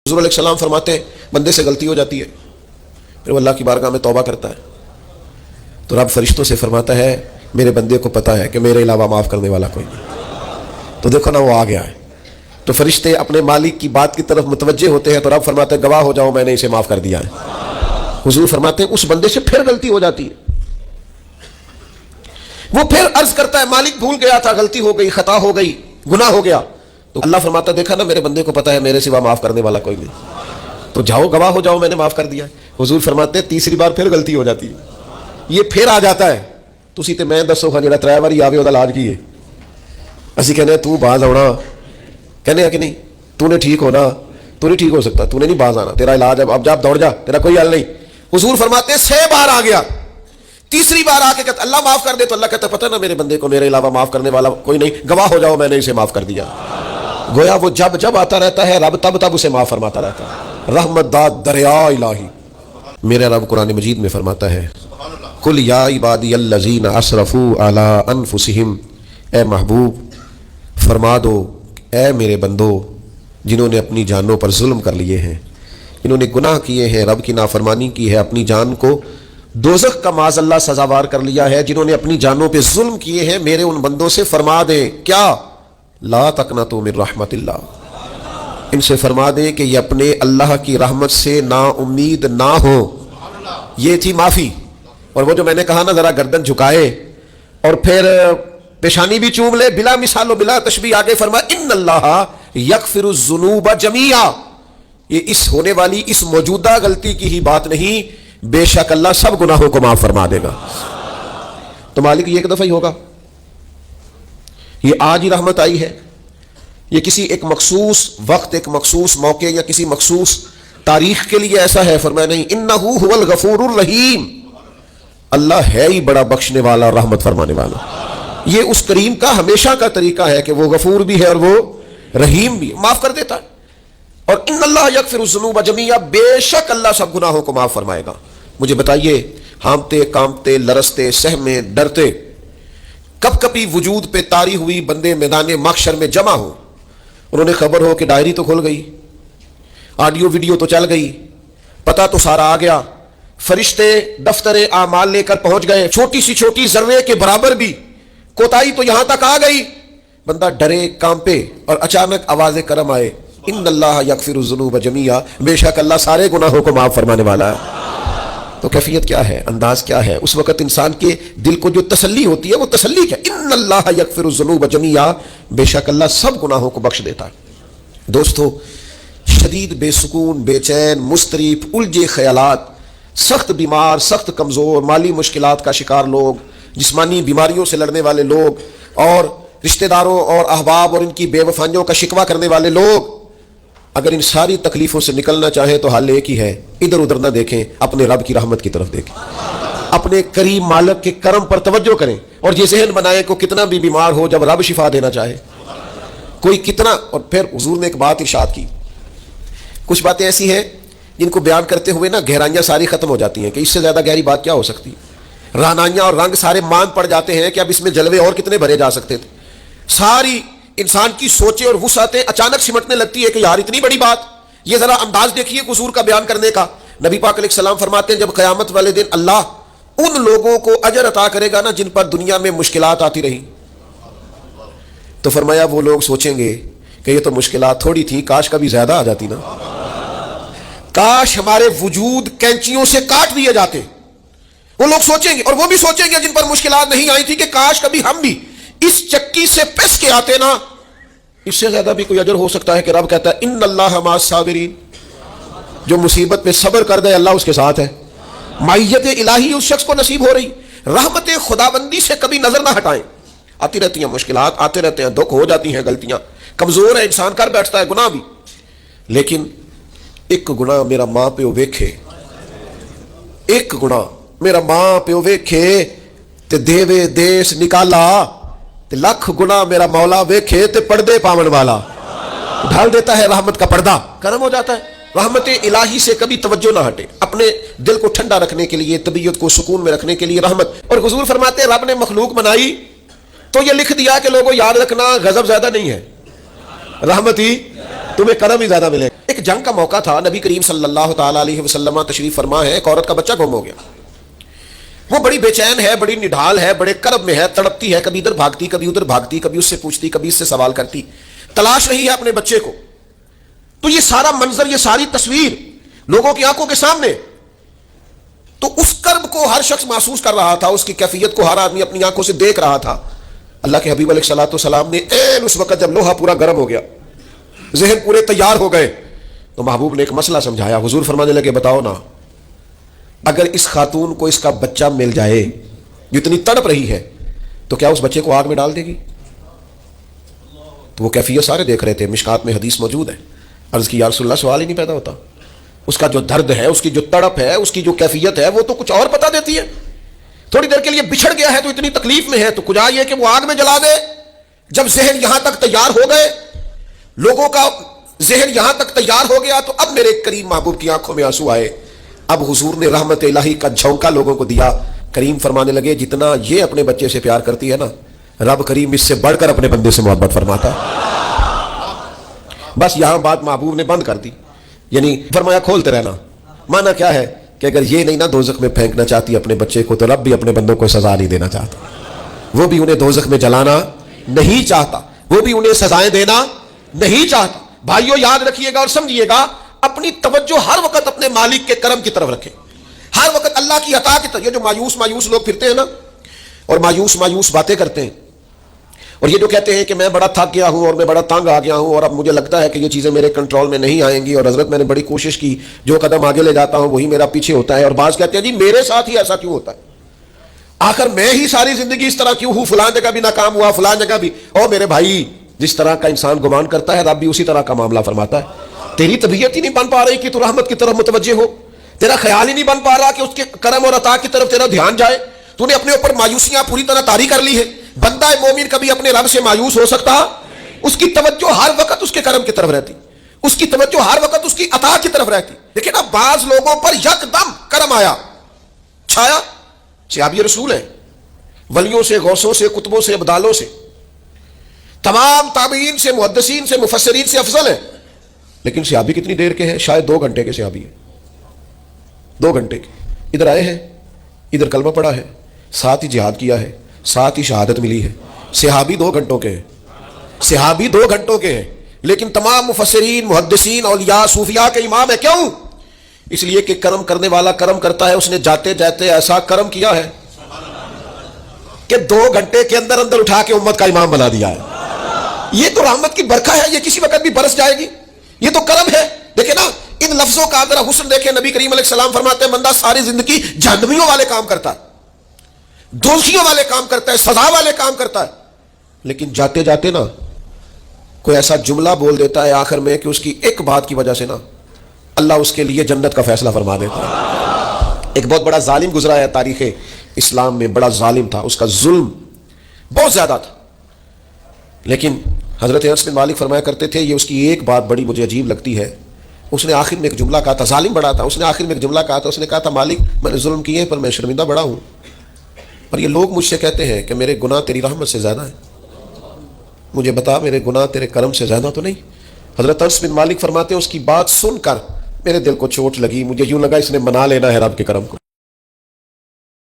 حضور علیہ السلام فرماتے ہیں بندے سے غلطی ہو جاتی ہے، پھر وہ اللہ کی بارگاہ میں توبہ کرتا ہے تو رب فرشتوں سے فرماتا ہے میرے بندے کو پتا ہے کہ میرے علاوہ معاف کرنے والا کوئی نہیں، تو دیکھو نا وہ آ گیا ہے۔ تو فرشتے اپنے مالک کی بات کی طرف متوجہ ہوتے ہیں تو رب فرماتے ہیں گواہ ہو جاؤ میں نے اسے معاف کر دیا ہے۔ حضور فرماتے ہیں اس بندے سے پھر غلطی ہو جاتی ہے، وہ پھر عرض کرتا ہے مالک بھول گیا تھا، غلطی ہو گئی، خطا ہو گئی، گناہ ہو گیا، تو اللہ فرماتا دیکھا نا میرے بندے کو پتا ہے میرے سوا معاف کرنے والا کوئی نہیں، تو جاؤ گواہ ہو جاؤ میں نے معاف کر دیا ہے۔ حضور فرماتے ہیں تیسری بار پھر غلطی ہو جاتی ہے، یہ پھر آ جاتا ہے، تسی تے میں دسو خان جڑا ترے واری آوے اودہ علاج کی ہے، اسی کہنے ہیں تو باز آنا، کہنے ہیں کہ نہیں تو نے ٹھیک ہونا، تو نہیں ٹھیک ہو سکتا، تو نے نہیں باز آنا، تیرا علاج اب جا دوڑ جا، تیرا کوئی حل نہیں۔ حضور فرماتے ہیں 6 بار آ گیا، تیسری بار آ کے کہتا اللہ معاف کر دے، تو اللہ کہتا پتہ نا میرے بندے کو میرے علاوہ معاف کرنے والا کوئی نہیں، گواہ ہو جاؤ میں نے اسے معاف کر دیا۔ گویا وہ جب جب آتا رہتا ہے رب تب تب اسے معاف فرماتا رہتا ہے، رحمت داد دریا الہی۔ میرے رب قرآن مجید میں فرماتا ہے قل یا عبادی الذین اسرفوا علی انفسہم، اے محبوب فرما دو اے میرے بندو جنہوں نے اپنی جانوں پر ظلم کر لیے ہیں، جنہوں نے گناہ کیے ہیں، رب کی نافرمانی کی ہے، اپنی جان کو دوزخ کا معاذ اللہ سزاوار کر لیا ہے، جنہوں نے اپنی جانوں پہ ظلم کیے ہیں، میرے ان بندوں سے فرما دیں کیا لا تقنطوا من رحمت اللہ، ان سے فرما دیں کہ یہ اپنے اللہ کی رحمت سے نا امید نہ ہو۔ یہ تھی معافی، اور وہ جو میں نے کہا نا ذرا گردن جھکائے اور پھر پیشانی بھی چوم لے، بلا مثال و بلا تشبیہ آگے فرما ان اللہ یغفر الذنوب جميعا، یہ اس ہونے والی اس موجودہ غلطی کی ہی بات نہیں، بے شک اللہ سب گناہوں کو معاف فرما دے گا۔ تو مالک یہ ایک دفعہ ہی ہوگا، یہ آج ہی رحمت آئی ہے، یہ کسی ایک مخصوص وقت ایک مخصوص موقع یا کسی مخصوص تاریخ کے لیے ایسا ہے؟ فرمایا نہیں، انہ هو الغفور الرحیم، اللہ ہے ہی بڑا بخشنے والا رحمت فرمانے والا۔ یہ اس کریم کا ہمیشہ کا طریقہ ہے کہ وہ غفور بھی ہے اور وہ رحیم بھی، معاف کر دیتا ہے۔ اور ان اللہ یغفر الذنوب جميعا، بے شک اللہ سب گناہوں کو معاف فرمائے گا۔ مجھے بتائیے ہانپتے کانپتے لرزتے سہمے ڈرتے کب کبھی وجود پہ طاری ہوئی بندے میدان محشر میں جمع ہو، انہوں نے خبر ہو کہ ڈائری تو کھل گئی، آڈیو ویڈیو تو چل گئی، پتہ تو سارا آ گیا، فرشتے دفتر اعمال لے کر پہنچ گئے، چھوٹی سی چھوٹی ذرے کے برابر بھی کوتاہی تو یہاں تک آ گئی، بندہ ڈرے کانپے اور اچانک آواز کرم آئے ان اللہ یغفر الذنوب جميعا، بے شک اللہ سارے گناہوں کو معاف فرمانے والا ہے۔ تو کیفیت کیا ہے، انداز کیا ہے؟ اس وقت انسان کے دل کو جو تسلی ہوتی ہے وہ تسلی کیا؟ ان اللہ یغفر الذنوب جميعا، بے شک اللہ سب گناہوں کو بخش دیتا ہے۔ دوستو شدید بے سکون، بے چین، مضطرب، الجھے خیالات، سخت بیمار، سخت کمزور، مالی مشکلات کا شکار لوگ، جسمانی بیماریوں سے لڑنے والے لوگ، اور رشتہ داروں اور احباب اور ان کی بے وفائیوں کا شکوہ کرنے والے لوگ اگر ان ساری تکلیفوں سے نکلنا چاہیں تو حل ایک ہی ہے، ادھر ادھر نہ دیکھیں، اپنے رب کی رحمت کی طرف دیکھیں، اپنے کریم مالک کے کرم پر توجہ کریں، اور یہ ذہن بنائیں کہ کتنا بھی بیمار ہو جب رب شفا دینا چاہے کوئی کتنا۔ اور پھر حضور نے ایک بات ارشاد کی، کچھ باتیں ایسی ہیں جن کو بیان کرتے ہوئے نا گہرائیاں ساری ختم ہو جاتی ہیں کہ اس سے زیادہ گہری بات کیا ہو سکتی، رانائیاں اور رنگ سارے مان پڑ جاتے ہیں کہ اب اس میں جلوے اور کتنے بھرے جا سکتے تھے، ساری انسان کی سوچیں اور وسعتیں اچانک سمٹنے لگتی ہے کہ یار اتنی بڑی بات۔ یہ ذرا انداز دیکھیے حضور کا بیان کرنے کا، نبی پاک علیہ السلام فرماتے ہیں جب قیامت والے دن اللہ ان لوگوں کو اجر عطا کرے گا نا جن پر دنیا میں مشکلات آتی رہی، تو فرمایا وہ لوگ سوچیں گے کہ یہ تو مشکلات تھوڑی تھی، کاش کبھی زیادہ آ جاتی نا، کاش ہمارے وجود کینچیوں سے کاٹ دیے جاتے۔ وہ لوگ سوچیں گے، اور وہ بھی سوچیں گے جن پر مشکلات نہیں آئی تھی کہ کاش کبھی ہم بھی اس چکی سے پس کے آتے نا، اس سے زیادہ بھی کوئی اجر ہو سکتا ہے کہ رب کہتا ہے ان اللہ مع الصابرین، جو مصیبت پہ صبر کر دے اللہ اس کے ساتھ ہے۔ معیت الہی اس شخص کو نصیب ہو رہی، رحمت خداوندی سے کبھی نظر نہ ہٹائیں۔ آتی رہتی ہیں مشکلات، آتے رہتے ہیں دکھ، ہو جاتی ہیں غلطیاں، کمزور ہے انسان، کر بیٹھتا ہے گناہ بھی، لیکن ایک گناہ میرا ماں پیو ویکھے، ایک گناہ میرا ماں پیو ویکھے تے دیوے دیس نکالا، تے لکھ گناہ میرا مولا ویکھے تے پردے پاون والا ڈھال دیتا ہے رحمت کا پردہ، کرم ہو جاتا ہے۔ رحمت الہی سے کبھی توجہ نہ ہٹے، اپنے دل کو ٹھنڈا رکھنے کے لیے، طبیعت کو سکون میں رکھنے کے لیے رحمت۔ اور حضور فرماتے ہیں رب نے مخلوق بنائی تو یہ لکھ دیا کہ لوگوں یاد رکھنا غضب زیادہ نہیں ہے، رحمت ہی تمہیں کرم ہی زیادہ ملے گا۔ ایک جنگ کا موقع تھا، نبی کریم صلی اللہ تعالی علیہ وسلم تشریف فرما ہے، ایک عورت کا بچہ گم ہو گیا. وہ بڑی بے چین ہے، بڑی نڈھال ہے، بڑے کرب میں ہے، تڑپتی ہے، کبھی ادھر بھاگتی کبھی ادھر بھاگتی، کبھی اس سے پوچھتی کبھی اس سے سوال کرتی، تلاش رہی ہے اپنے بچے کو. تو یہ سارا منظر، یہ ساری تصویر لوگوں کی آنکھوں کے سامنے. تو اس کرب کو ہر شخص محسوس کر رہا تھا، اس کی کیفیت کو ہر آدمی اپنی آنکھوں سے دیکھ رہا تھا. اللہ کے حبیب علیہ الصلوۃ والسلام نے اس وقت جب لوہا پورا گرم ہو گیا، ذہن پورے تیار ہو گئے، تو محبوب نے ایک مسئلہ سمجھایا. حضور فرمانے لگے بتاؤ نا، اگر اس خاتون کو اس کا بچہ مل جائے جو اتنی تڑپ رہی ہے، تو کیا اس بچے کو آگ میں ڈال دے گی؟ تو وہ کیفیت سارے دیکھ رہے تھے، مشکات میں حدیث موجود ہے. عرض کی یا رسول اللہ، سوال ہی نہیں پیدا ہوتا. اس کا جو درد ہے، اس کی جو تڑپ ہے، اس کی جو کیفیت ہے، وہ تو کچھ اور بتا دیتی ہے. تھوڑی دیر کے لیے بچھڑ گیا ہے تو اتنی تکلیف میں ہے، تو کچھ یہ کہ وہ آگ میں جلا دے. جب ذہن یہاں تک تیار ہو گئے، لوگوں کا ذہن یہاں تک تیار ہو گیا، تو اب میرے کریم محبوب کی آنکھوں میں آنسو آئے. اب حضور نے رحمت الہی کا جھونکا لوگوں کو دیا. کریم فرمانے لگے جتنا یہ اپنے بچے سے پیار کرتی ہے نا، رب کریم اس سے بڑھ کر اپنے بندے سے محبت فرماتا ہے. بس یہاں بات محبوب نے بند کر دی، یعنی فرمایا کھولتے رہنا. مانا کیا ہے کہ اگر یہ نہیں نا دوزخ میں پھینکنا چاہتی اپنے بچے کو، تو رب بھی اپنے بندوں کو سزا نہیں دینا چاہتا. وہ بھی انہیں دوزخ میں جلانا نہیں چاہتا، وہ بھی انہیں سزائیں دینا نہیں چاہتا. بھائیو یاد رکھیے گا اور سمجھیے گا، اپنی توجہ ہر وقت اپنے مالک کے کرم کی طرف رکھیں، ہر وقت اللہ کی عطا کی طرف. یہ جو مایوس لوگ پھرتے ہیں نا، اور مایوس باتیں کرتے ہیں، اور یہ جو کہتے ہیں کہ میں بڑا تھک گیا ہوں اور میں بڑا تنگ آ گیا ہوں اور اب مجھے لگتا ہے کہ یہ چیزیں میرے کنٹرول میں نہیں آئیں گی، اور حضرت میں نے بڑی کوشش کی، جو قدم آگے لے جاتا ہوں وہی میرا پیچھے ہوتا ہے. اور بعض کہتے ہیں جی میرے ساتھ ہی ایسا کیوں ہوتا ہے، آخر میں ہی ساری زندگی اس طرح کیوں ہوں، فلان جگہ بھی ناکام ہوا، فلان جگہ بھی. او میرے بھائی، جس طرح کا انسان گمان کرتا ہے، رب بھی اسی طرح کا معاملہ فرماتا ہے. تیری طبیعت ہی نہیں بن پا رہی کہ تو رحمت کی طرف متوجہ ہو، تیرا خیال ہی نہیں بن پا رہا کہ اس کے کرم اور عطا کی طرف تیرا دھیان جائے. تو نے اپنے اوپر مایوسیاں پوری طرح طاری کر لی ہے. بندہ مومن کبھی اپنے رب سے مایوس ہو سکتا؟ اس کی توجہ ہر وقت اس کے کرم کی طرف رہتی، اس کی توجہ ہر وقت اس کی عطا کی طرف رہتی. لیکن اب بعض لوگوں پر یکدم کرم آیا، چھایا. صحابی رسول ہیں، ولیوں سے، غوثوں سے، قطبوں سے، ابدالوں سے، تمام تابعین سے، محدثین سے، مفسرین سے افضل ہیں. لیکن صحابی کتنی دیر کے ہیں؟ شاید 2 گھنٹے کے صحابی ہیں، 2 گھنٹے کے. ادھر آئے ہیں، ادھر کلمہ پڑھا ہے، ساتھ ہی جہاد کیا ہے، ساتھ ہی شہادت ملی ہے. صحابی 2 گھنٹوں کے ہیں، صحابی 2 گھنٹوں کے ہیں. لیکن تمام مفسرین، محدثین، اولیاء، صوفیاء کے امام ہے. کیوں؟ اس لیے کہ کرم کرنے والا کرم کرتا ہے. اس نے جاتے جاتے ایسا کرم کیا ہے کہ 2 گھنٹے کے اندر اندر اٹھا کے امت کا امام بنا دیا ہے. یہ تو رحمت کی برکہ ہے، یہ کسی وقت بھی برس جائے گی، یہ تو کرم ہے. دیکھیں نا ان لفظوں کا ذرا حسن دیکھیں. نبی کریم علیہ السلام فرماتے ہیں بندہ ساری زندگی جہنمیوں والے کام کرتا ہے، دوزخیوں والے کام کرتا ہے، سزا والے کام کرتا ہے، لیکن جاتے جاتے نا کوئی ایسا جملہ بول دیتا ہے آخر میں کہ اس کی ایک بات کی وجہ سے نا اللہ اس کے لیے جنت کا فیصلہ فرما دیتا ہے. ایک بہت بڑا ظالم گزرا ہے تاریخ اسلام میں، بڑا ظالم تھا، اس کا ظلم بہت زیادہ تھا. لیکن حضرت انس بن مالک فرمایا کرتے تھے، یہ اس کی ایک بات بڑی مجھے عجیب لگتی ہے. اس نے آخر میں ایک جملہ کہا تھا، ظالم بڑا تھا، اس نے آخر میں ایک جملہ کہا تھا. اس نے کہا تھا مالک میں نے ظلم کیے پر میں شرمندہ بڑا ہوں، اور یہ لوگ مجھ سے کہتے ہیں کہ میرے گناہ تیری رحمت سے زیادہ ہیں. مجھے بتا میرے گناہ تیرے کرم سے زیادہ تو نہیں؟ حضرت انس بن مالک فرماتے ہیں اس کی بات سن کر میرے دل کو چوٹ لگی. مجھے یوں لگا اس نے منا لینا ہے رب کے کرم کو.